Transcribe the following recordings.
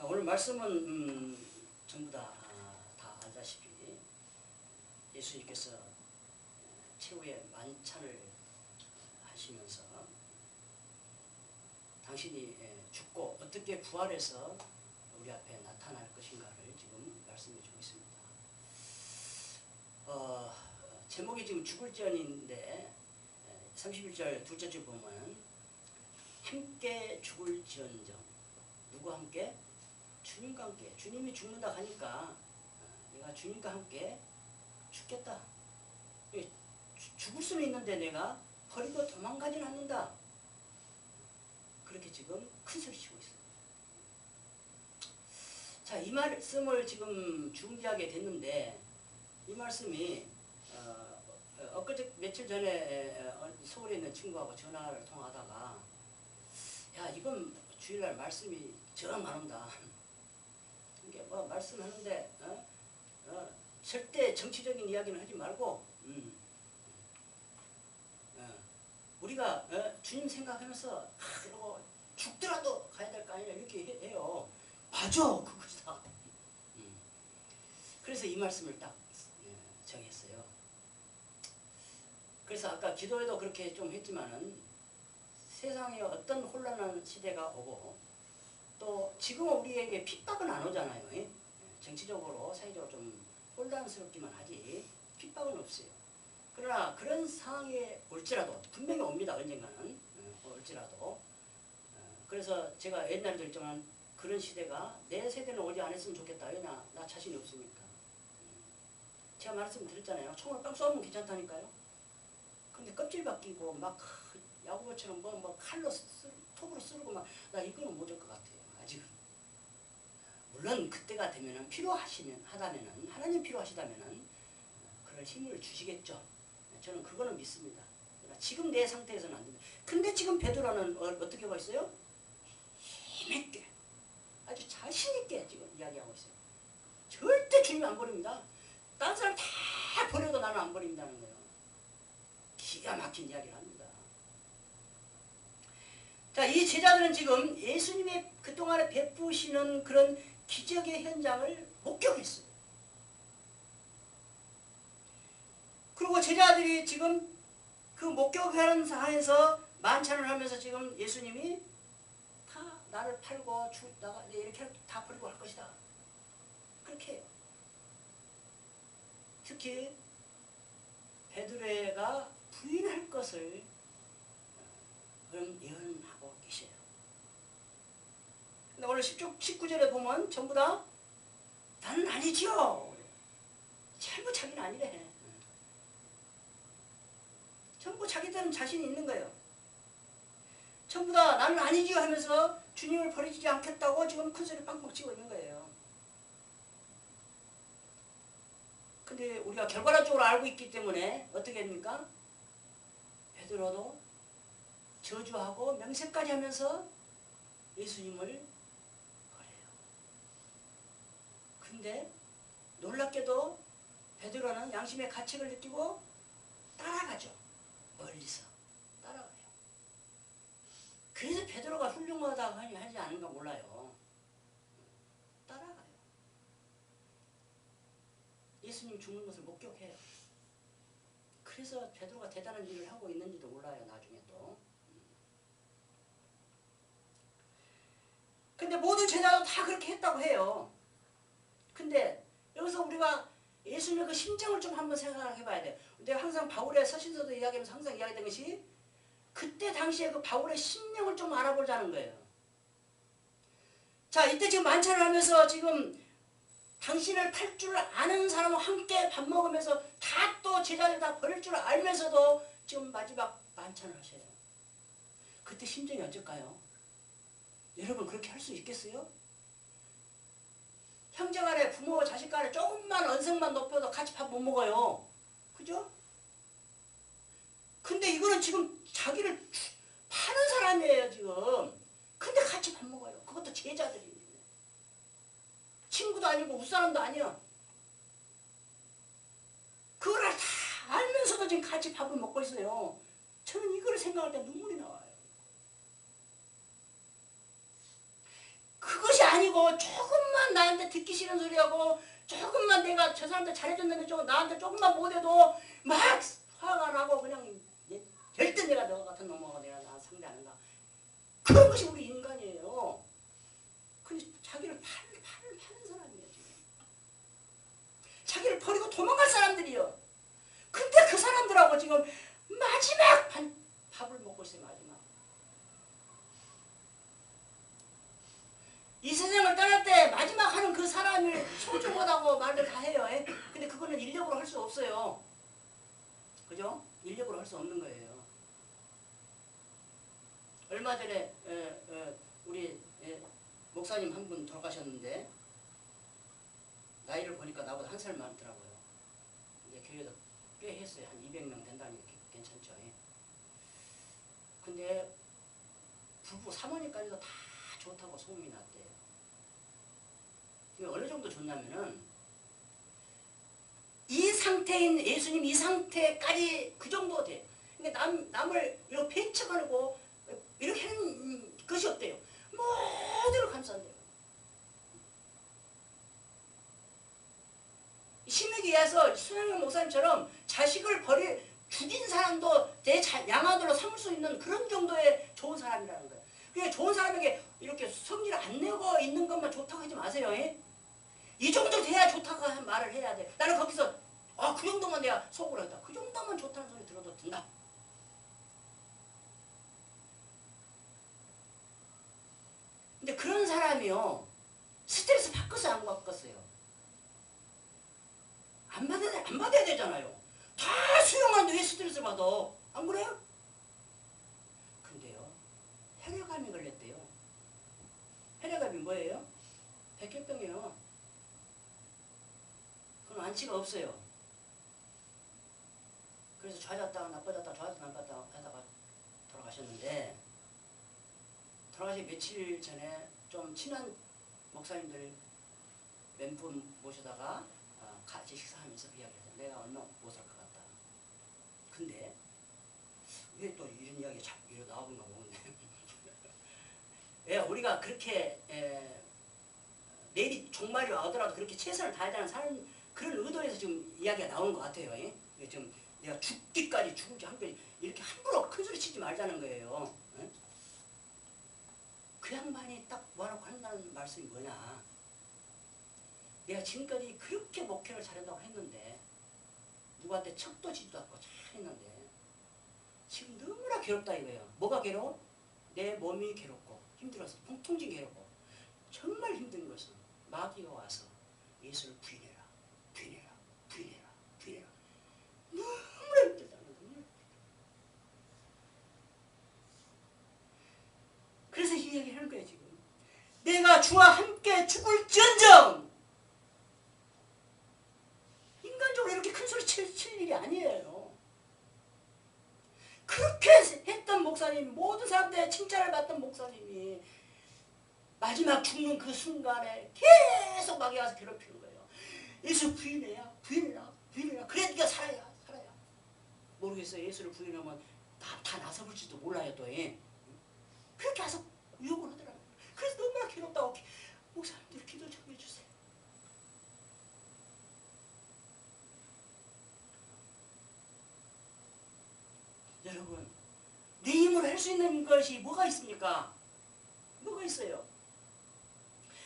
자, 오늘 말씀은 전부 다 알다시피 예수님께서 최후의 만찬을 하시면서 당신이 죽고 어떻게 부활해서 우리 앞에 나타날 것인가를 지금 말씀해 주고 있습니다. 제목이 지금 죽을지언인데 31절 둘째 줄 보면 함께 죽을지언정. 누구와 함께? 주님과 함께. 주님이 죽는다 하니까 내가 주님과 함께 죽겠다. 죽을 수는 있는데 내가 버리고 도망가지는 않는다. 그렇게 지금 큰 소리 치고 있어요. 자, 이 말씀을 지금 중지하게 됐는데 이 말씀이 엊그제 며칠 전에 서울에 있는 친구하고 전화를 통화하다가 야, 이건 주일날 말씀이 정 안 온다. 이게 뭐 말씀하는데 절대 정치적인 이야기는 하지 말고 우리가 주님 생각하면서 이러고 죽더라도 가야 될 거 아니냐 이렇게 해요. 맞아, 그것이다. 그래서 이 말씀을 딱 정했어요. 그래서 아까 기도에도 그렇게 좀 했지만은 세상에 어떤 혼란한 시대가 오고 또 지금 우리에게 핍박은 안 오잖아요. 정치적으로 사회적으로 좀 혼란스럽기만 하지 핍박은 없어요. 그러나 그런 상황에 올지라도 분명히 옵니다. 언젠가는 올지라도. 그래서 제가 옛날에도 했지만 그런 시대가 내 세대는 오지 않았으면 좋겠다. 왜냐? 나 자신이 없으니까. 제가 말씀드렸잖아요. 총을 빵 쏘면 괜찮다니까요. 근데 껍질 벗기고 막 야구처럼 뭐 칼로 톱으로 쓰고 막 나 이거는 못 할 것 같아요. 아직은. 물론 그때가 되면은 필요하다면은 하나님 필요하시다면은 그럴 힘을 주시겠죠. 저는 그거는 믿습니다. 지금 내 상태에서는 안 됩니다. 근데 지금 베드로는 어떻게 하고 있어요? 힘있게 아주 자신있게 지금 이야기하고 있어요. 절대 주님 안 버립니다. 다른 사람 다 버려도 나는 안 버린다는 거예요. 기가 막힌 이야기를 합니다. 자, 이 제자들은 지금 예수님이 그동안에 베푸시는 그런 기적의 현장을 목격했어요. 그리고 제자들이 지금 그 목격하는 상황에서 만찬을 하면서 지금 예수님이 다 나를 팔고 나가 이렇게 다 버리고 할 것이다. 그렇게 해요. 특히 베드로가 부인할 것을 그럼 예언하고 계셔요. 근데 오늘 19절에 보면 전부 다 나는 아니지요. 전부 자기는 아니래. 전부 자기들은 자신이 있는 거예요. 전부 다 나는 아니지요 하면서 주님을 버리지 않겠다고 지금 큰소리 빵빵 치고 있는 거예요. 근데 우리가 결과론적으로 알고 있기 때문에 어떻게 됩니까? 베드로도 저주하고 맹세까지 하면서 예수님을 버려요. 근데 놀랍게도 베드로는 양심의 가책을 느끼고 따라가죠. 멀리서 따라가요. 그래서 베드로가 훌륭하다고 하지 않은가 몰라요. 따라가요. 예수님 죽는 것을 목격해요. 그래서 베드로가 대단한 일을 하고 있는지도 몰라요. 나중에 또. 근데 모든 제자도 다 그렇게 했다고 해요. 근데 여기서 우리가 예수님의 그 심정을 좀 한번 생각해 봐야 돼요. 내가 항상 바울의 서신서도 이야기하면서 항상 이야기했던 것이 그때 당시에 그 바울의 심령을 좀 알아보자는 거예요. 자, 이때 지금 만찬을 하면서 지금 당신을 팔 줄 아는 사람과 함께 밥 먹으면서 다 또 제자들 다 버릴 줄 알면서도 지금 마지막 만찬을 하셔요. 그때 심정이 어쩔까요? 여러분 그렇게 할 수 있겠어요? 형제간에 부모 자식간에 조금만 언성만 높여도 같이 밥 못 먹어요. 그죠? 근데 이거는 지금 자기를 파는 사람이에요 지금. 근데 같이 밥 먹어요. 그것도 제자들이. 친구도 아니고 웃사람도 아니야. 그걸 다 알면서도 지금 같이 밥을 먹고 있어요. 저는 이걸 생각할 때 눈물이 나와요. 그것이 아니고 조금만 나한테 듣기 싫은 소리하고 조금만 내가 저 사람들 잘해줬는데 좀 나한테 조금만 못해도 막 화가 나고 그냥 절대 내가 너 같은 놈하고 내가 나 상대하는가. 그런 것이 우리 인간이에요. 근데 자기를 파는 사람이에요. 지금. 자기를 버리고 도망갈 사람들이요. 근데 그 사람들하고 지금 마지막 밥을 먹고 있어요. 마지막. 이 세상을 떠날 때 마지막 하는 그 사람을 소중하다고 말을 다 해요. 근데 그거는 인력으로 할 수 없어요. 그죠? 인력으로 할 수 없는 거예요. 얼마 전에 우리 목사님 한 분 돌아가셨는데 나이를 보니까 나보다 한 살 많더라고요. 이제 교회도 꽤 했어요. 한 200명 된다니 괜찮죠. 근데 부부 사모님까지도 다 좋다고 소문이 났대요. 어느 정도 좋냐면은 이 상태인 예수님 이 상태까지 그 정도 돼. 그러니까 남을 이렇게 배척하고 이렇게 하는 것이 없대요. 모두를 감싼대요. 신에게서 수영영 목사님처럼 자식을 죽인 사람도 내 양아들로 삼을 수 있는 그런 정도의 좋은 사람이라는 거예요. 그러니까 좋은 사람에게 이렇게 성질 안 내고 있는 것만 좋다고 하지 마세요. 이 정도 돼야 좋다고 말을 해야 돼. 나는 거기서 그 정도만 내가 속으로 했다. 그 정도만 좋다는 소리 들어도 된다. 근데 그런 사람이요. 스트레스 바꿔서 안 바꿨어요. 안 받아야 되잖아요. 다 수용하는데 왜 스트레스 받아? 안 그래요? 근데요. 혈액암이 걸렸대요. 혈액암이 뭐예요? 백혈병이에요. 그건 완치가 없어요. 그래서 좋아졌다가 나빠졌다가 좋아졌다가 나빠졌다가 하다가 돌아가셨는데 돌아가시 며칠 전에 좀 친한 목사님들 몇 분 모시다가 같이 식사하면서 이야기했어요. 내가 얼마 못 살 것 같다. 근데 왜 또 이런 이야기가 자꾸 나오는가 모르겠네. 왜 우리가 그렇게 내일이 종말이 오더라도 그렇게 최선을 다하자는 사람 그런 의도에서 지금 이야기가 나오는 것 같아요. 지금 내가 죽기까지 죽을지 한번 이렇게 함부로 큰 소리 치지 말자는 거예요. 그 양반이 딱 모아놓고 한다는 말씀이 뭐냐. 내가 지금까지 그렇게 목회를 잘한다고 했는데 누구한테 척도 지지도 않고 잘했는데 지금 너무나 괴롭다 이거예요. 뭐가 괴로워? 내 몸이 괴롭고 힘들어서 통증이 괴롭고 정말 힘든 것은 마귀가 와서 예수를 부인해라 부인해라 부인해라 부인해라 너무나 힘들다는 거예요. 그래서 이 이야기를 하는 거예요. 지금 내가 주와 함께 죽을지언정 인간적으로 이렇게 큰 소리 칠 일이 아니에요. 그렇게 했던 목사님, 모든 사람들의 칭찬을 받던 목사님이 마지막 죽는 그 순간에 계속 마귀가 와서 괴롭히는 거예요. 예수 부인해야 부인해라 부인해라 그래 네가 살아야 모르겠어요. 예수를 부인하면 다 나서볼지도 몰라요. 또 그렇게 와서 유혹을 하더라고요. 그래서 너무나 괴롭다고 목사님들 기도 좀 해주세요. 여러분 내 힘으로 할 수 있는 것이 뭐가 있습니까? 뭐가 있어요?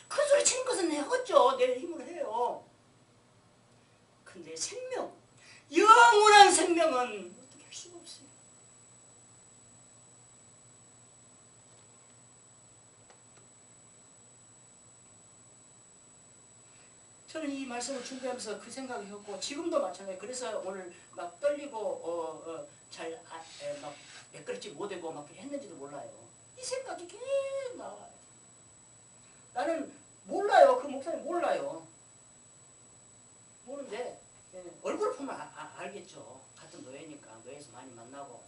큰 소리 치는 것은 내겠죠. 내 힘으로 해요. 근데 생명, 영원한 생명은 어떻게 할 수가 없어요. 저는 이 말씀을 준비하면서 그 생각이 했고 지금도 마찬가지예요. 그래서 오늘 막 떨리고 막 매끄럽지 못하고 막 했는지도 몰라요. 이 생각이 계속 나와요. 나는 몰라요. 그 목사님 몰라요. 모르는데 얼굴을 보면 알겠죠. 같은 노예니까 노예에서 많이 만나고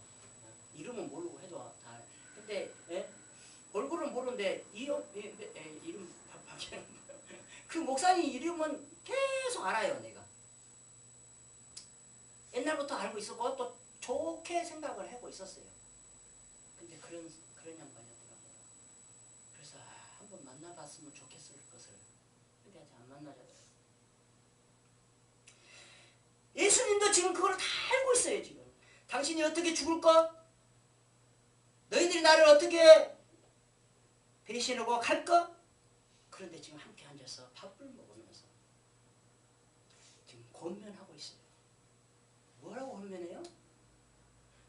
이름은 모르고 해도 다. 근데 얼굴은 모르는데 이름 그 목사님 이름은 계속 알아요. 내가 옛날부터 알고 있었고 또 좋게 생각을 하고 있었어요. 근데 그런 양반이었더라고요. 그래서 한번 만나봤으면 좋겠을 것을 근데 아직 안 만나잖아요. 예수님도 지금 그걸 다 알고 있어요. 지금 당신이 어떻게 죽을 것, 너희들이 나를 어떻게 배신하고 갈 것. 그런데 지금 함께 앉아서 밥을 먹으면서 지금 권면하고 있어요. 뭐라고 권면해요?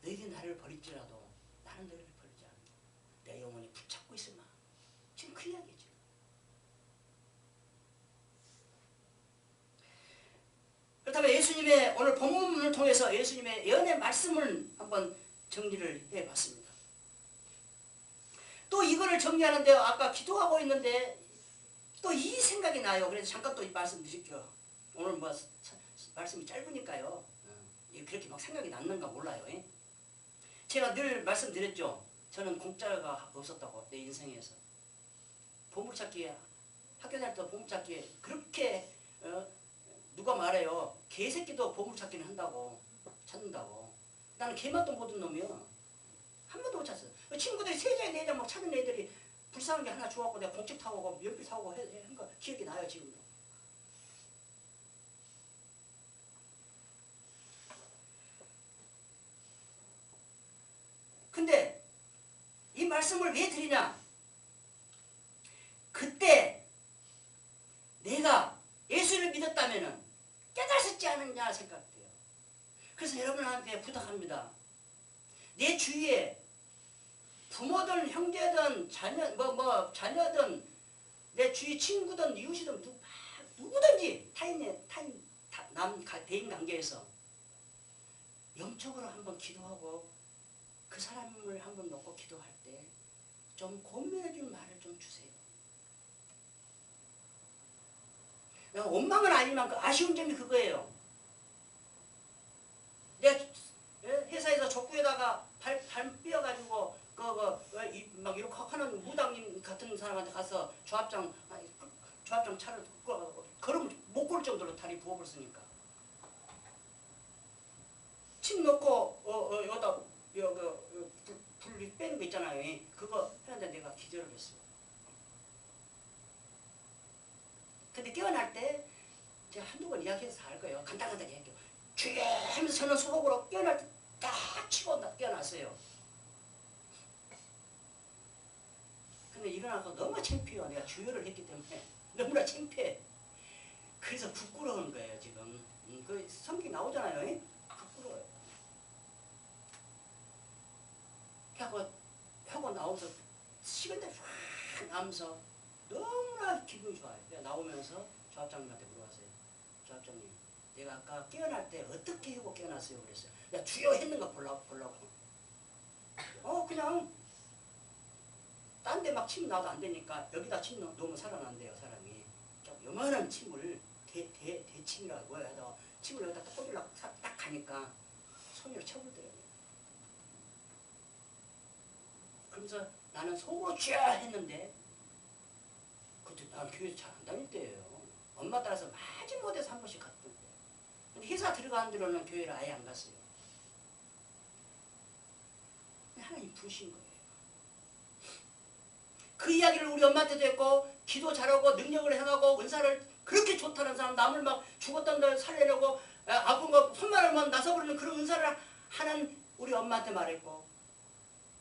너희들이 나를 버릴지라도 나는 너희를 버리지 않는다. 내 영혼이 붙잡고 있으마. 지금 그 이야기죠. 그렇다면 예수님의 오늘 본문을 통해서 예수님의 예언의 말씀을 한번 정리를 해봤습니다. 또 이거를 정리하는데 아까 기도하고 있는데 또 이 생각이 나요. 그래서 잠깐 또 말씀드릴게요. 오늘 뭐 말씀이 짧으니까요. 그렇게 막 생각이 났는가 몰라요. 제가 늘 말씀드렸죠. 저는 공짜가 없었다고 내 인생에서. 보물찾기에 학교 다닐 때 보물찾기에 그렇게 누가 말해요. 개새끼도 보물찾기는 한다고 찾는다고. 나는 개맛도 못 든 놈이요. 한 번도 못 찾았어요. 친구들이 3장 4장 막 찾는 애들이 불쌍한 게 하나 줘갖고 내가 공책 타고 연필 타고 한 거 기억이 나요 지금도. 근데 이 말씀을 왜 드리냐? 그때 내가 예수를 믿었다면은 깨달았지 않느냐 생각돼요. 그래서 여러분한테 부탁합니다. 내 주위에 부모든 형제든 자녀든 내 주위 친구든 이웃이든 누구든지 대인 관계에서 영적으로 한번 기도하고 그 사람을 한번 놓고 기도할 때 좀 고민해 줄 말을 좀 주세요. 원망은 아니지만 그 아쉬운 점이 그거예요. 내가 회사에서 족구에다가 발 삐어가지고 막 이렇게 하는 무당님 같은 사람한테 가서 조합장 차를 끌어가고 걸으면 못 걸 정도로 다리 부어버렸으니까. 침 넣고 여기다 불 빼는 거 있잖아요. 그거 하는데 내가 기절을 했어요. 근데 깨어날 때 제가 한두 번 이야기해서 다 알 거예요. 간단하게 이야기해요. 주여 하면서 저는 수복으로 깨어날 때 딱 치고 깨어났어요. 근데 일어나서 너무 창피해요. 내가 주여를 했기 때문에 너무나 창피해. 그래서 부끄러운 거예요 지금. 그 성경 나오잖아요. 부끄러워요. 하고 나오면서 식은데 확 나면서 너무나 기분이 좋아요. 내가 나오면서 조합장님한테 물어봤어요. 조합장님, 내가 아까 깨어날 때 어떻게 하고 깨어났어요? 그랬어요. 내가 주여 했는가 보려고. 그냥 딴 데 막 침 놔도 안 되니까 여기다 침 넣으면 살아난대요 사람이. 요만한 침을 대침이라고 해서 침을 여기다 딱 꽂으려고 딱 가니까 손으로 쳐버리더라고요. 그러면서 나는 속으로 쥐야 했는데 그때 난 교회 잘 안 다닐 때예요. 엄마 따라서 마지못해서 한 번씩 갔던 때. 근데 회사 들어가는 데로는 교회를 아예 안 갔어요. 하나님 부르신 거예요. 그 이야기를 우리 엄마한테도 했고 기도 잘하고 능력을 행하고 은사를 그렇게 좋다는 사람 남을 막 죽었던 데 살려내고 아픈 거 손만 하면 나서버리는 그런 은사를 하는 우리 엄마한테 말했고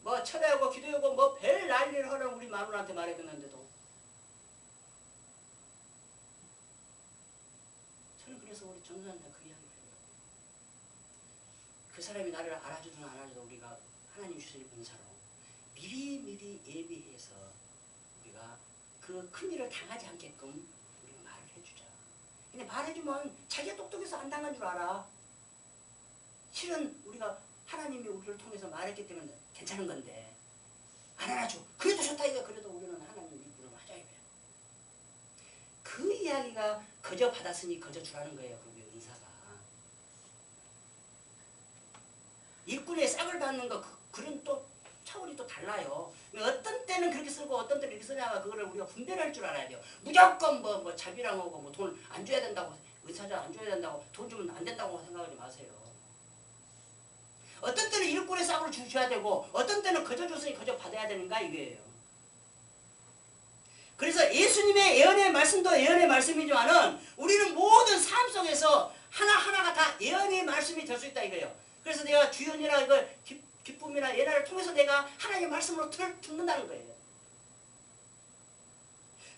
뭐 철회하고 기도하고 뭐 별 난리를 하는 우리 마누라한테 말했는데도 저는 그래서 우리 전도사한테 그 이야기를 해요. 그 사람이 나를 알아주든 안 알아주든 우리가 하나님 주신 은사로 미리 예비해서 우리가 그 큰일을 당하지 않게끔 우리가 말을 해주자. 근데 말해주면 자기가 똑똑해서 안 당한 줄 알아. 실은 우리가 하나님이 우리를 통해서 말했기 때문에 괜찮은 건데 안 알아줘. 그래도 좋다 이거. 그래도 우리는 하나님 믿음으로 하자 이거야. 그 이야기가 거저 받았으니 거저 주라는 거예요. 그 은사가. 일꾼의 싹을 받는 거 그런 또 차원이 또 달라요. 어떤 때는 그렇게 쓰고 어떤 때는 이렇게 쓰냐가 그거를 우리가 분별할 줄 알아야 돼요. 무조건 뭐 자비랑 하고 뭐 돈 안 줘야 된다고 의사자 안 줘야 된다고 돈 주면 안 된다고 생각하지 마세요. 어떤 때는 일꾼의 싹으로 주셔야 되고 어떤 때는 거저 줬으니 거저 받아야 되는가 이거예요. 그래서 예수님의 예언의 말씀도 예언의 말씀이지만은 우리는 모든 삶 속에서 하나하나가 다 예언의 말씀이 될 수 있다 이거예요. 그래서 내가 주연이나 이걸 기쁨이나 예나를 통해서 내가 하나님의 말씀으로 듣는다는 거예요.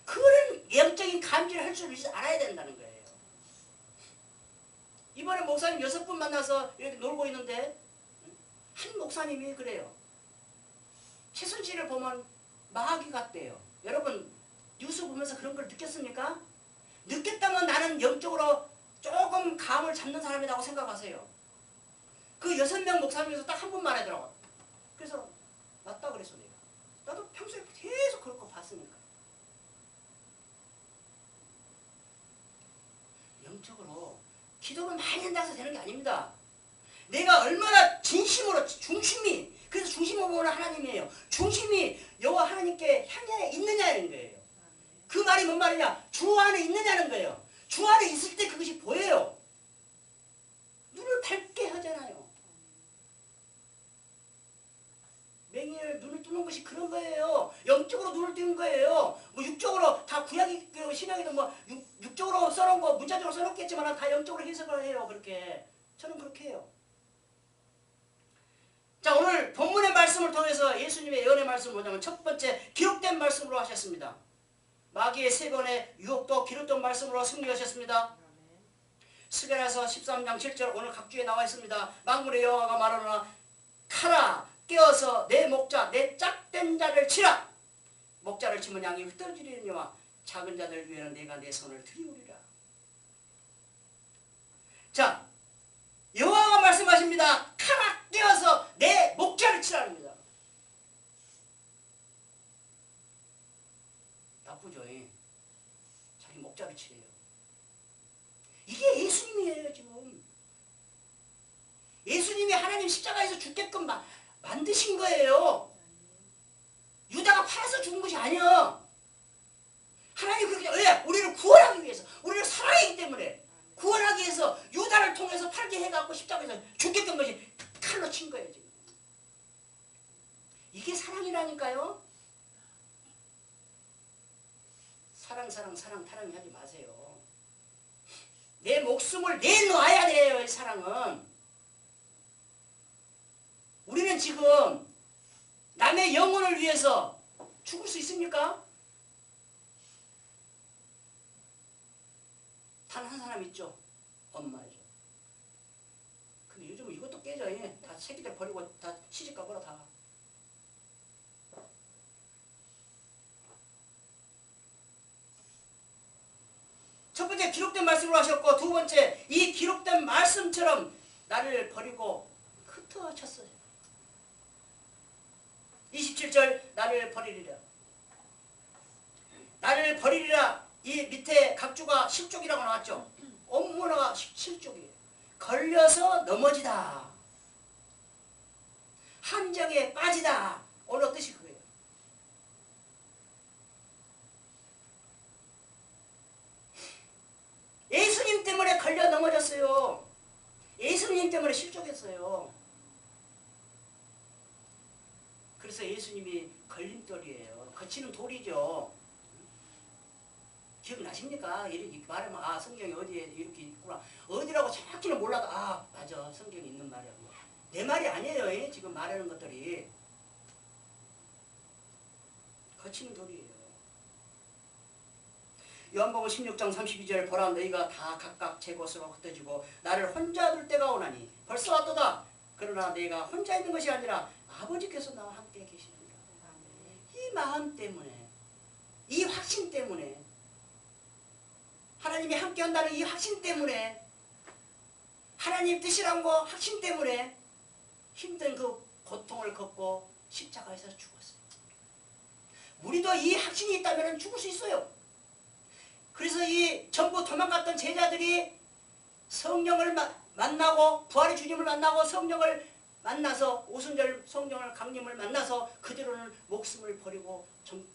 그런 영적인 감지를 할 줄 알아야 된다는 거예요. 이번에 목사님 6분 만나서 이렇게 놀고 있는데 한 목사님이 그래요. 최순실을 보면 마귀 같대요. 여러분 뉴스 보면서 그런 걸 느꼈습니까? 느꼈다면 나는 영적으로 조금 감을 잡는 사람이라고 생각하세요. 그 6명 목사님 중에서 딱 한 분만 하더라고. 그래서 맞다 그랬어 내가. 나도 평소에 계속 그럴 거 봤으니까. 영적으로 기도를 많이 한다고 해서 되는 게 아닙니다. 내가 얼마나 진심으로 중심이 그래서 중심으로 보는 하나님이에요. 중심이 여호와 하나님께 향해 있느냐는 거예요. 그 말이 뭔 말이냐? 주 안에 있느냐는 거예요. 주 안에 있을 때 그것이 보여요. 눈을 밝게 하잖아요. 맹인을 눈을 뜨는 것이 그런 거예요. 영적으로 눈을 뜨는 거예요. 뭐 육적으로 다 구약이 신약이든 뭐 육적으로 써놓은 거 문자적으로 써놓겠지만 다 영적으로 해석을 해요. 그렇게 저는 그렇게 해요. 자, 오늘 본문의 말씀을 통해서 예수님의 예언의 말씀을 보자면 첫 번째 기록된 말씀으로 하셨습니다. 마귀의 3번의 유혹도 기록된 말씀으로 승리하셨습니다. 스가랴서 13장 7절 오늘 각주에 나와 있습니다. 만군의 여호와가 말하노라 카라 깨어서 내 목자 내 짝된 자를 치라. 목자를 치면 양이 흩어지리니와 작은 자들 위에는 내가 내 손을 들이우리라. 자, 여호와가 말씀하십니다. 카라 깨어서 내 목자를 치라입니다. 나쁘죠? 자기 목자를 치래요. 이게 예수님이에요. 지금 예수님이 하나님 십자가에서 죽게끔 만드신 거예요. 유다가 팔아서 죽은 것이 아니야. 하나님 그렇게 왜? 우리를 구원하기 위해서 우리를 사랑하기 때문에 구원하기 위해서 유다를 통해서 팔게 해갖고 십자가에서 죽게끔 것이 칼로 친 거예요. 지금 이게 사랑이라니까요. 사랑 타령하지 마세요. 내 목숨을 내놓아야 돼요. 이 사랑은. 우리는 지금 남의 영혼을 위해서 죽을 수 있습니까? 단 한 사람 있죠. 엄마죠. 근데 요즘 이것도 깨져. 다 새끼들 버리고 다 시집가버려 다. 첫 번째 기록된 말씀으로 하셨고 두 번째 이 기록된 말씀처럼 나를 버리고 흩어졌어요. 27절 나를 버리리라. 나를 버리리라. 이 밑에 각주가 실족이라고 나왔죠. 원문어가 실족이에요. 걸려서 넘어지다. 함정에 빠지다. 오늘 뜻이 그거예요. 예수님 때문에 걸려 넘어졌어요. 예수님 때문에 실족했어요. 그래서 예수님이 걸림돌이에요. 거치는 돌이죠. 기억나십니까? 이렇게 말하면 아 성경이 어디에 이렇게 있구나. 어디라고 정확히는 몰라도 아 맞아 성경에 있는 말이야. 내 말이 아니에요. 지금 말하는 것들이. 거치는 돌이에요. 요한복음 16장 32절 보라 너희가 다 각각 제 곳으로 흩어지고 나를 혼자 둘 때가 오나니 벌써 왔도다. 그러나 내가 혼자 있는 것이 아니라 아버지께서 나와 함께 계십니다. 이 마음 때문에 이 확신 때문에 하나님이 함께 한다는 이 확신 때문에 하나님 뜻이란 거 확신 때문에 힘든 그 고통을 겪고 십자가에서 죽었어요. 우리도 이 확신이 있다면 죽을 수 있어요. 그래서 이 전부 도망갔던 제자들이 성령을 만나고 부활의 주님을 만나고 성령을 만나서 오순절 성령을 강림을 만나서 그대로는 목숨을 버리고 전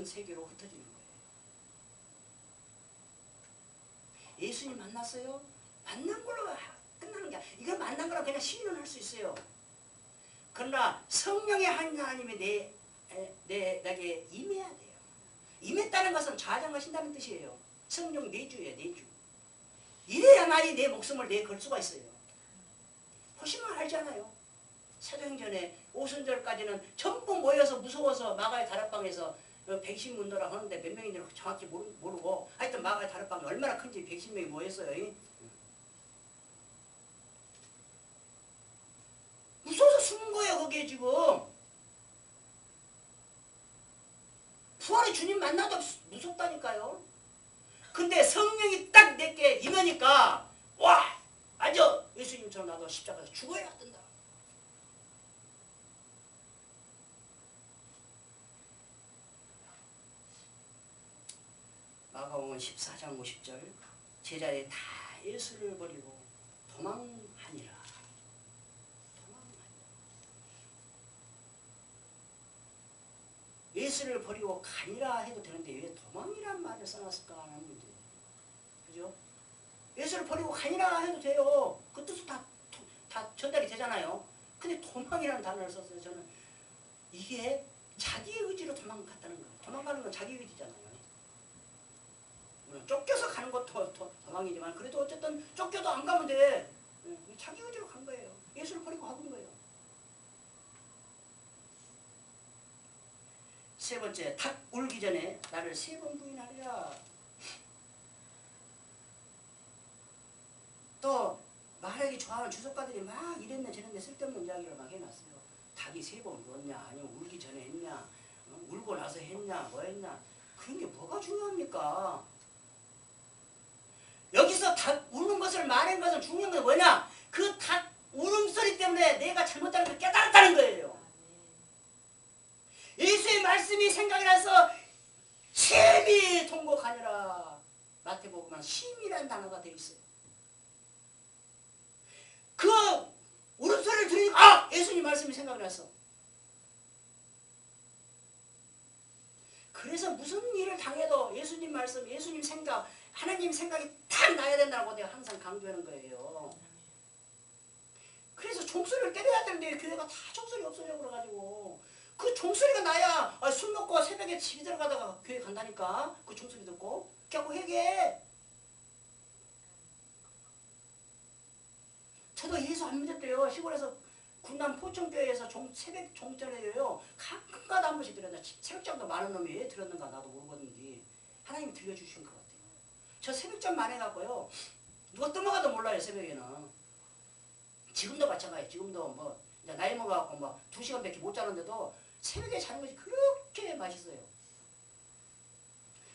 세계로 흩어지는 거예요. 예수님 만났어요? 만난 걸로 끝나는 게 아니라 이걸 만난 거라 그냥 시인은 할 수 있어요. 그러나 성령의 하나님이 내게 임해야 돼요. 임했다는 것은 좌장하신다는 뜻이에요. 성령 내주예요. 내주. 이래야만이 내 목숨을 내걸 수가 있어요. 보시면 알잖아요. 사도행전에 오순절까지는 전부 모여서 무서워서 마가의 다락방에서 백신문도라 하는데 몇 명인지 정확히 모르고 하여튼 마가의 다락방이 얼마나 큰지 110명이 모였어요. 무서워서 숨은 거예요. 거기에 지금. 부활의 주님 만나도 무섭다니까요. 근데 성령이 딱 내게 임하니까 와! 맞아! 예수님처럼 나도 십자가에서 죽어야 된다. 마가복음 14장 50절 제자들이 다 예수를 버리고 도망하니라. 예수를 버리고 가니라 해도 되는데 왜 도망이란 말을 써놨을까 하는 문제예요. 그죠? 예수를 버리고 가니라 해도 돼요. 그 뜻은 다 전달이 되잖아요. 근데 도망이라는 단어를 썼어요. 저는 이게 자기 의지로 도망갔다는 거예요. 도망가는 건 자기 의지잖아요. 쫓겨서 가는 것도 도망이지만 그래도 어쨌든 쫓겨도 안 가면 돼. 자기 의지로 간 거예요. 예수를 버리고 가본 거예요. 세 번째, 닭 울기 전에 나를 3번 부인하리라. 또 말하기 좋아하는 주석가들이 막 이랬네 저랬네 쓸데없는 이야기를 막 해놨어요. 닭이 3번 울었냐 아니면 울기 전에 했냐 울고 나서 했냐 뭐 했냐 그런 게 뭐가 중요합니까? 여기서 닭 우는 것을 말한 것은 중요한 건 뭐냐? 그 닭 울음소리 때문에 내가 잘못하는 걸 깨달았다는 거예요. 예수의 말씀이 생각이 나서 심히 통곡하니라. 마태복음은 심이라는 단어가 되어 있어요. 그 울음소리를 들으니까 예수님 말씀이 생각이 났어. 그래서 무슨 일을 당해도 예수님 말씀, 예수님 생각, 하나님 생각이 딱 나야 된다고 내가 항상 강조하는 거예요. 그래서 종소리를 때려야 되는데 교회가 다 종소리 없어져 그래가지고 그 종소리가 나야 술 먹고 새벽에 집에 들어가다가 교회 간다니까 그 종소리 듣고 겨우 회개해. 저도 예수 안 믿었대요. 시골에서 군남 포천교회에서 새벽 종전에요. 가끔가다 한 번씩 들었나. 새벽잠도 많은 놈이 왜 들었는가 나도 모르겠는지 하나님이 들려주신 것 같아요. 저 새벽잠만 해갖고요. 누가 떠먹어도 몰라요 새벽에는. 지금도 마찬가지예요. 지금도 뭐 이제 나이 먹어갖고 뭐 2시간밖에 못 자는데도 새벽에 자는 것이 그렇게 맛있어요.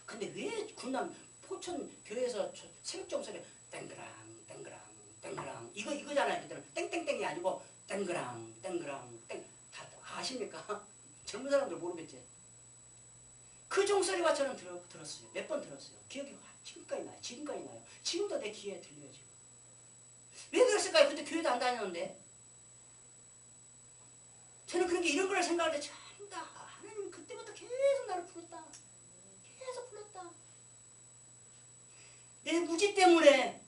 근데 왜 군남 포천 교회에서 새벽잠 소리 땡그랑 땡그랑 땡그랑 이거잖아요. 그때는 땡땡땡이 아니고 땡그랑 땡그랑 땡 다 아십니까? 젊은 사람들 모르겠지. 그 종소리가 저는 들었어요. 몇 번 들었어요. 기억이 지금까지 나요. 지금까지 나요. 지금도 내 귀에 들려요. 지금. 왜 그랬을까요? 근데 교회도 안 다녔는데. 저는 그렇게 이런 걸 생각할 때 참다. 하나님 그때부터 계속 나를 불렀다. 계속 불렀다. 내 무지 때문에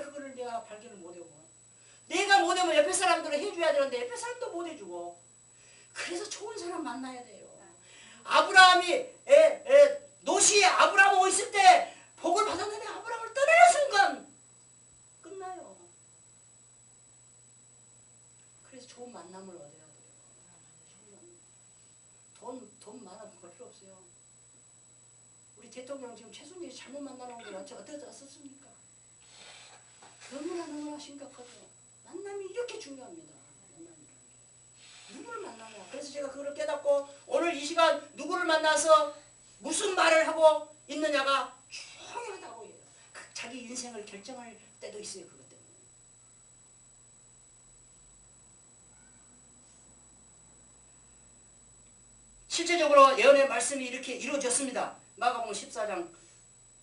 그거를 내가 발견을 못하고 내가 못하면 옆에 사람들은 해줘야 되는데 옆에 사람도 못해주고 그래서 좋은 사람 만나야 돼요. 아브라함이 노시에 아브라함 오 있을 때 복을 받았는데 아브라함을 떠나는 순간 끝나요. 그래서 좋은 만남을 얻어야 돼요. 돈 많아 볼 필요 없어요. 우리 대통령 지금 최순실이 잘못 만나는 걸 어떻게 썼습니까? 너무나 심각하죠. 만남이 이렇게 중요합니다. 누구를 만나냐. 그래서 제가 그걸 깨닫고 오늘 이 시간 누구를 만나서 무슨 말을 하고 있느냐가 중요하다고 해요. 자기 인생을 결정할 때도 있어요. 그것 때문에. 실제적으로 예언의 말씀이 이렇게 이루어졌습니다. 마가복음 14장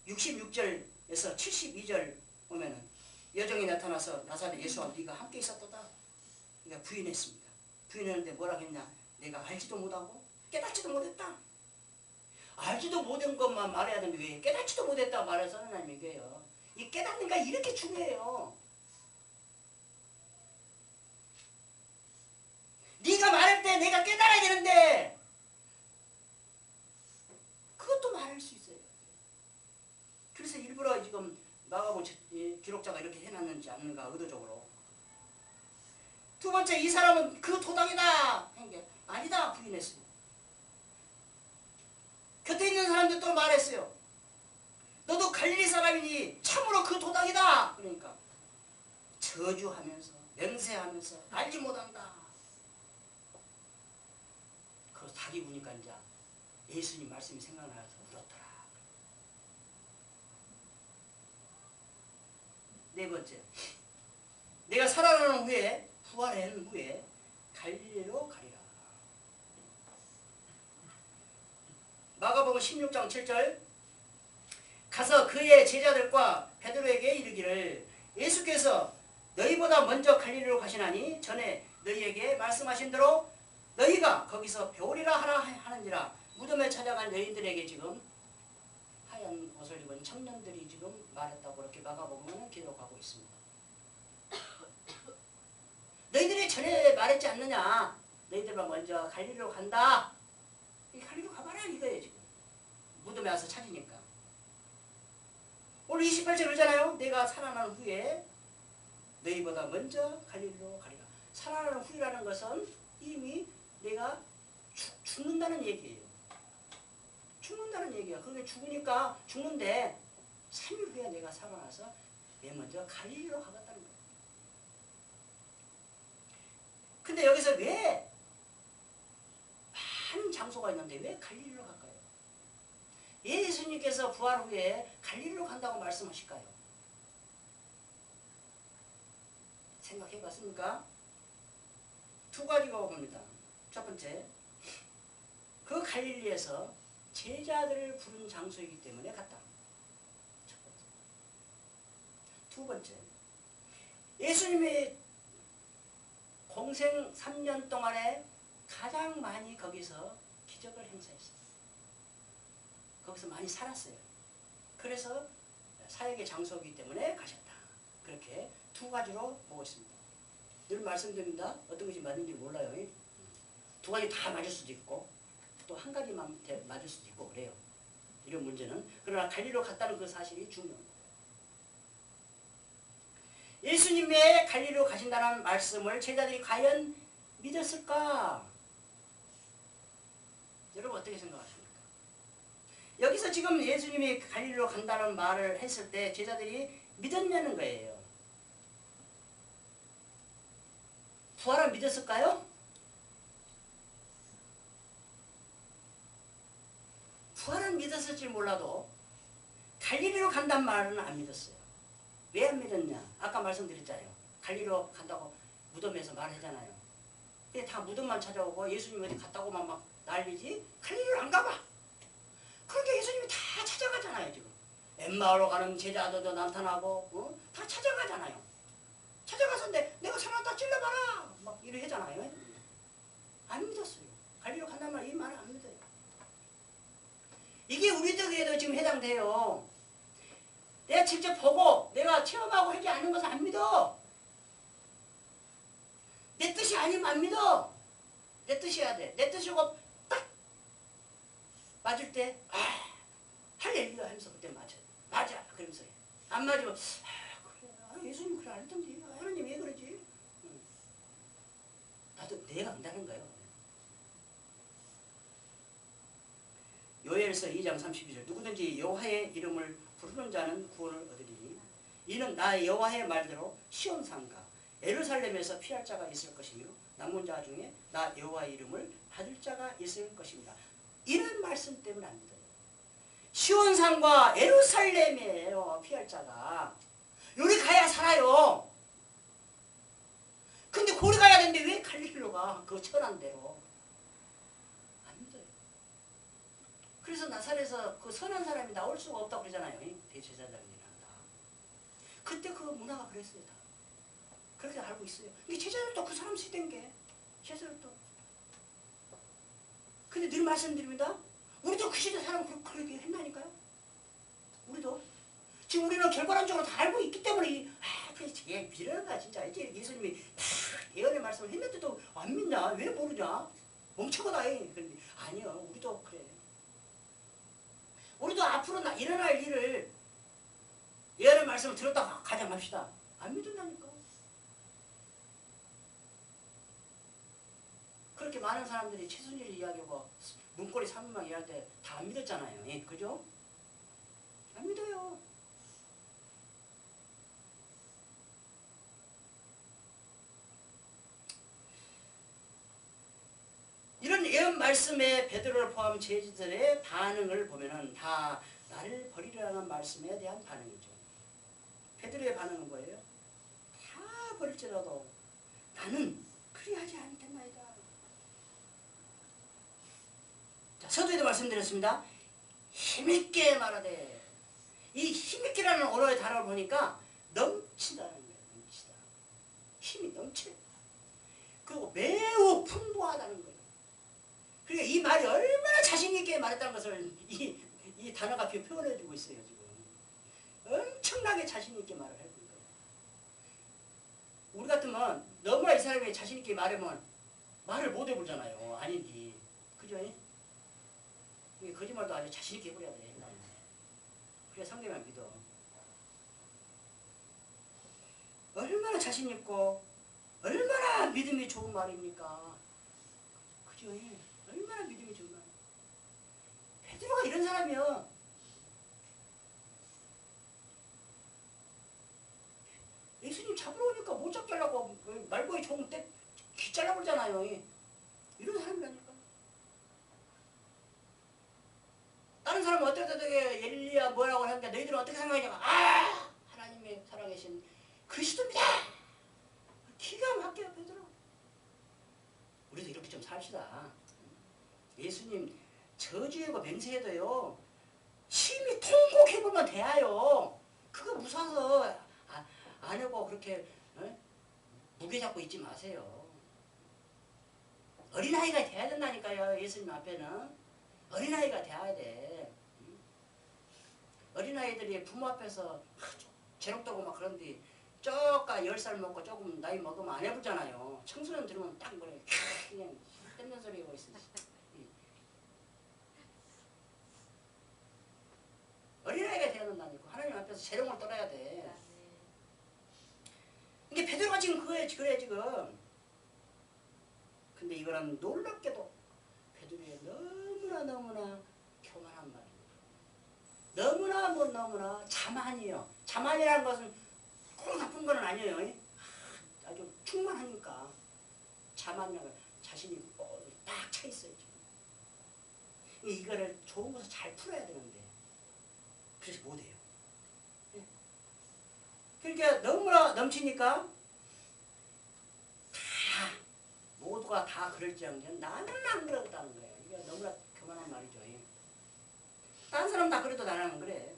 66절에서 72절 보면은 여정이 나타나서 나사렛 예수와 네가 함께 있었도다. 그러니까 부인했습니다. 부인했는데 뭐라 했냐. 내가 알지도 못하고 깨닫지도 못했다. 알지도 못한 것만 말해야 되는데 왜 깨닫지도 못했다고 말해서 하나님 얘기해요. 이 깨닫는 게 이렇게 중요해요. 네가 말할 때 내가 깨달아야 되는데 그래서 일부러 지금 마가복음 기록자가 이렇게 해놨는지 않는가 의도적으로. 두 번째, 이 사람은 그 도당이다 한 게 아니다 부인했어요. 곁에 있는 사람들 또 말했어요. 너도 갈릴리 사람이니 참으로 그 도당이다. 그러니까 저주하면서 맹세하면서 알지 못한다. 그래서 다리 우니까 이제 예수님 말씀이 생각나서 울었더라. 네 번째, 내가 살아나는 후에 부활한 후에 갈릴리로 가리라. 마가복음 16장 7절, 가서 그의 제자들과 베드로에게 이르기를 예수께서 너희보다 먼저 갈릴리로 가시나니 전에 너희에게 말씀하신 대로 너희가 거기서 배우리라 하라 하는지라. 무덤에 찾아간 너희들에게 지금 하얀 옷을 입은 청년들이 지금 말했다고 이렇게 마가복음은 기록하고 있습니다. 너희들이 전에 말했지 않느냐. 너희들만 먼저 갈릴리로 간다. 갈릴리로 가봐라 이거예요. 지금 무덤에 와서 찾으니까. 오늘 28절 그러잖아요. 내가 살아난 후에 너희보다 먼저 갈릴리로 가리라. 살아나는 후라는 것은 이미 내가 죽는다는 얘기예요. 죽는다는 얘기야. 그게 죽으니까 죽는데 3일 후에 내가 살아나서 맨 먼저 갈릴리로 가겠다는 거예요. 근데 여기서 왜 많은 장소가 있는데 왜 갈릴리로 갈까요? 예수님께서 부활 후에 갈릴리로 간다고 말씀하실까요? 생각해 봤습니까? 두 가지가 봅니다. 첫 번째, 그 갈릴리에서 제자들을 부른 장소이기 때문에 갔다. 첫 번째. 두 번째, 예수님의 공생 3년 동안에 가장 많이 거기서 기적을 행사했어요. 거기서 많이 살았어요. 그래서 사역의 장소이기 때문에 가셨다. 그렇게 두 가지로 보고 있습니다. 늘 말씀드립니다. 어떤 것이 맞는지 몰라요. 두 가지 다 맞을 수도 있고 또 한 가지만 맞을 수도 있고 그래요. 이런 문제는. 그러나 갈릴리로 갔다는 그 사실이 중요한 거예요. 예수님의 갈릴리로 가신다는 말씀을 제자들이 과연 믿었을까? 여러분 어떻게 생각하십니까? 여기서 지금 예수님이 갈릴리로 간다는 말을 했을 때 제자들이 믿었냐는 거예요. 부활은 믿었을까요? 부활은 믿었을지 몰라도 갈릴리로 간다는 말은 안 믿었어요. 왜 안 믿었냐? 아까 말씀드렸잖아요. 갈릴리로 간다고 무덤에서 말하잖아요. 근데 다 무덤만 찾아오고 예수님 어디 갔다고만 막 난리지 갈릴리로 안 가봐. 그러니까 예수님이 다 찾아가잖아요. 지금 엠마오로 가는 제자들도 나타나고 다 찾아가잖아요. 찾아가서 내가 살았다 찔러봐라 막 이래 하잖아요. 안 믿었어요. 갈릴리로 간다는 말 이 말을 안 믿어요. 이게 우리들에게도 지금 해당돼요. 내가 직접 보고 내가 체험하고 하지 않는 것은 안 믿어. 내 뜻이 아니면 안 믿어. 내 뜻이어야 돼. 내 뜻이고 딱 맞을 때 할렐루야 하면서 그때 맞아 그러면서 해. 안 맞으면 그래 예수님 그래 안 했던지 하나님 왜 그러지? 나도 내가 안다는 거예요. 요엘서 2장 32절 누구든지 여호와의 이름을 부르는 자는 구원을 얻으리니 이는 나 여호와의 말대로 시온산과 예루살렘에서 피할 자가 있을 것이며 남은 자 중에 나 여호와의 이름을 받을 자가 있을 것입니다. 이런 말씀 때문에 안 믿어요. 시온산과 예루살렘이에요. 피할 자가. 여기 가야 살아요. 근데 거기 가야 되는데 왜 갈릴리로 가? 그 천한 대로. 안 믿어요. 그래서 나사렛에서 그 선한 사람이 나올 수가 없다고 그러잖아요. 대제사장이란다. 그때 그 문화가 그랬어요. 다. 그렇게 알고 있어요. 근데 제자들도 그 사람 시대인 게. 제자들도. 근데 늘 말씀드립니다. 우리도 그 시대 사람 그렇게 했나니까요. 우리도. 지금 우리는 결과론적으로 다 알고 있기 때문에 그래 미련하다 진짜. 이제 예수님이 다 예언의 말씀을 했는데도 안 믿냐? 왜 모르냐? 멍청하다. 그런데 아니요. 우리도 그래. 우리도 앞으로 일어날 일을 예언의 말씀을 들었다가 가정합시다. 안 믿는다니까. 그렇게 많은 사람들이 최순실 이야기하고 문고리 3인방 이야기할 때 다 안 믿었잖아요. 예, 그죠? 안 믿어요. 이런 예언 말씀에 베드로를 포함 제자들의 반응을 보면은 다 나를 버리라는 말씀에 대한 반응이죠. 베드로의 반응은 뭐예요? 다 버릴지라도 나는 그리하지 않겠나이다. 자, 서두에도 말씀드렸습니다. 힘있게 말하되, 이 힘있게라는 언어의 단어를 보니까 넘친다는 거예요. 넘치다. 힘이 넘쳐. 그리고 매우 풍부하다는 거예요. 그러니까 이 말이 얼마나 자신있게 말했다는 것을 이 단어가 표현해주고 있어요. 지금 엄청나게 자신있게 말을 해주는 거예요. 우리 같으면 너무나 이 사람이 자신있게 말하면 말을 못 해보잖아요. 아닌지. 그죠? 거짓말도 아주 자신있게 해버려야 돼. 그래 상대만 믿어. 얼마나 자신있고 얼마나 믿음이 좋은 말입니까? 그죠? 얼마나 믿음이 좋은 말. 베드로가 이런 사람이요. 예수님 잡으러 오니까 못 잡자라고 말고에 종 때 귀 잘라버리잖아요. 이런 사람이라니까. 다른 사람은 어떻게 엘리야 뭐라고 하는데 너희들은 어떻게 생각하냐고. 아! 하나님의 살아계신 그리스도입니다. 기가 막혀요. 베드로. 우리도 이렇게 좀 삽시다. 예수님 저주하고 맹세해도요. 심히 통곡해보면 돼요. 그거 무서워서 안 하고 그렇게 무게 잡고 있지 마세요. 어린아이가 돼야 된다니까요. 예수님 앞에는. 어린아이가 돼야 돼. 어린아이들이 부모 앞에서 재롱떠고 막 그런데 쪼까 10살 먹고 조금 나이 먹으면 안 해보잖아요. 청소년 들으면 딱 뭐래 그냥 땜는 소리 하고 있어. 어린아이가 돼야 된다니까. 하나님 앞에서 재롱을 떨어야 돼. 이게 베드로가 지금 그래 지금. 근데 이거는 놀랍게도 베드로의 너무나 교만한 말입니다. 너무나 자만이에요. 자만이라는 것은 꼭 나쁜 건 아니에요. 아주 충만하니까. 자만이라는 자신이 딱 차 있어요. 지금. 이거를 좋은 것을 잘 풀어야 되는데 그래서 못해요. 그러니까 너무나 넘치니까 모두가 다 그럴지언정 나는 안 그렇다는 거예요. 이게 너무나 교만한 말이죠. 딴 사람 다 그래도 나는 안 그래.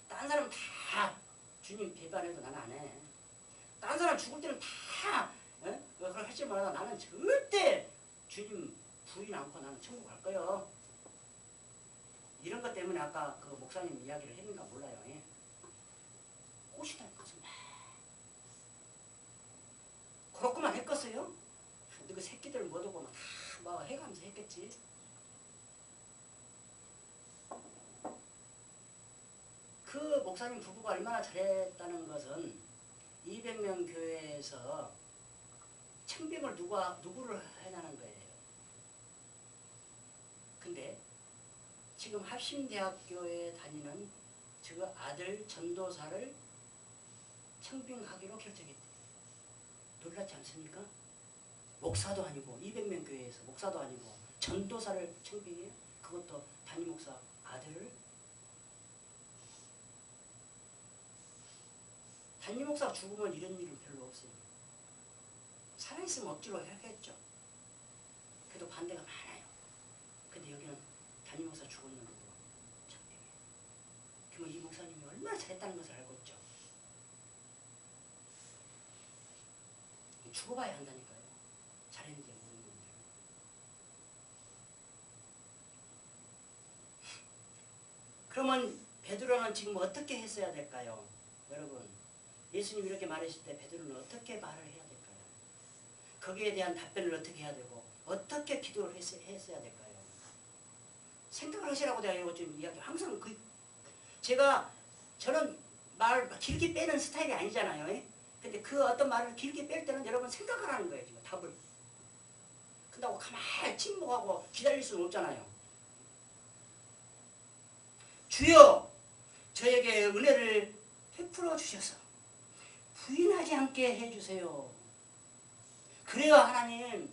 딴 사람 다 주님 배반해도 나는 안 해. 딴 사람 죽을 때는 다 그걸 할지 말아도 나는 절대 주님 부인 않고 나는 천국 갈 거예요. 이런 것 때문에 아까 그 목사님 이야기를 했는가 몰라요. 꽃이다 것은 그렇구만 했겠어요? 근데 그 새끼들 못 오고 막 해가면서 했겠지. 그 목사님 부부가 얼마나 잘했다는 것은 200명 교회에서 청빙을 누구를 해나는 거예요. 근데 지금 합심대학교에 다니는 저 아들 전도사를 청빙하기로 결정했대요. 놀랍지 않습니까? 목사도 아니고 200명 교회에서 목사도 아니고 전도사를 청빙해요. 그것도 담임 목사 아들을. 담임 목사가 죽으면 이런 일은 별로 없어요. 살아있으면 억지로 하겠죠. 그래도 반대가 많아요. 근데 여기는 담임 목사 죽었는데도 청빙해요. 그러면 이 목사님이 얼마나 잘했다는 것을 알고 있죠. 죽어봐야 한다니까요. 잘했는지 모르는데. 그러면 베드로는 지금 어떻게 했어야 될까요? 여러분, 예수님이 이렇게 말하실 때 베드로는 어떻게 말을 해야 될까요? 거기에 대한 답변을 어떻게 해야 되고 어떻게 기도를 했어야 될까요? 생각을 하시라고 내가 이거 좀 이야기 항상 저는 말 길게 빼는 스타일이 아니잖아요. 예? 근데 그 어떤 말을 길게 뺄 때는 여러분 생각을 하는 거예요. 지금 답을. 근다고 가만히 침묵하고 기다릴 수는 없잖아요. 주여 저에게 은혜를 베풀어 주셔서 부인하지 않게 해주세요. 그래요 하나님.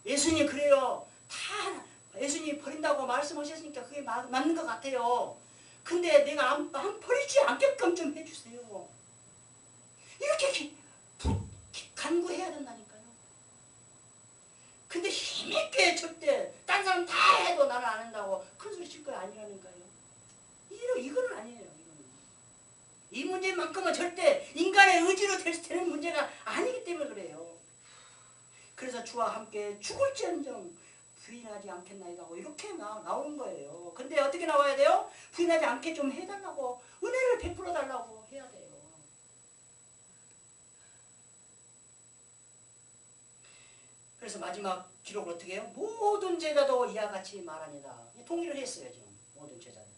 예수님 그래요. 다 예수님 버린다고 말씀하셨으니까 그게 맞는 것 같아요. 근데 내가 안 버리지 않게끔 좀 해주세요. 이렇게 간구해야 된다니까요. 근데 힘있게 절대 딴 사람 다 해도 나는 안 한다고 큰 소리 칠 거 아니라니까요. 이거는 아니에요. 이 문제만큼은 절대 인간의 의지로 되는 문제가 아니기 때문에 그래요. 그래서 주와 함께 죽을지언정 부인하지 않겠나이다 하고 이렇게 나오는 거예요. 근데 어떻게 나와야 돼요? 부인하지 않게 좀 해달라고 은혜를 베풀어 달라고 해야 돼요. 그래서 마지막 기록을 어떻게 해요? 모든 제자도 이와 같이 말하니다. 통일을 했어요. 지금 모든 제자들도.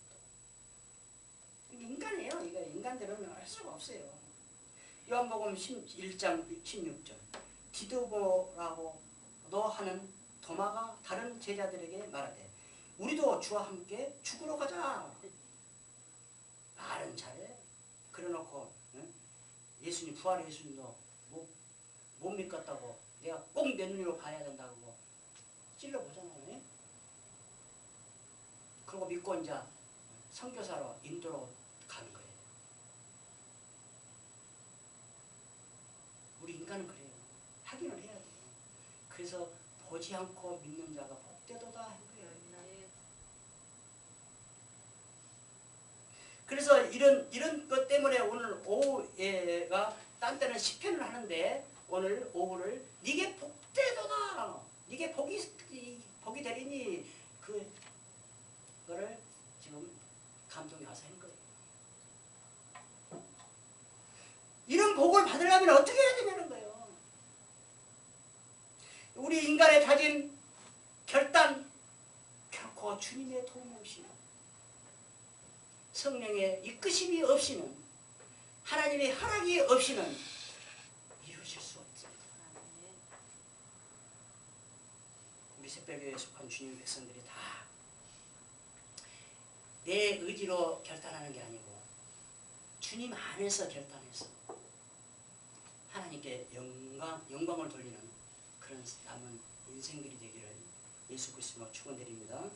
인간이에요. 이거 인간들은 할 수가 없어요. 요한복음 1장 16절 디두보라고 너 하는 도마가 다른 제자들에게 말하되 우리도 주와 함께 죽으러 가자. 말은 잘해. 그래놓고 예수님 부활의 예수님도 못 믿겠다고 내가 꼭 내 눈으로 봐야 된다고 찔러보잖아요. 그리고 믿고 이제 선교사로 인도로 가는 거예요. 우리 인간은 그래요. 확인을 해야 돼요. 그래서 보지 않고 믿는 자가 복되도다 한 거예요. 그래서 이런 것 때문에 오늘 오후가 딴 때는 시편을 하는데 오늘 오후를 네게 복되도다. 네게 복이 되리니 그거를 지금 감독이 와서 한 거예요. 이런 복을 받으려면 어떻게 해야 되냐는 거예요. 우리 인간의 다짐, 결단 결코 주님의 도움 없이는 성령의 이끄심이 없이는 하나님의 허락이 없이는 이루실 수 없습니다. 우리 새별교회에 속한 주님 백성들이 다 내 의지로 결단하는 게 아니고 주님 안에서 결단해서 하나님께 영광을 돌리는 그런 남은 인생들이 되기를 예수 그리스도로 축원드립니다.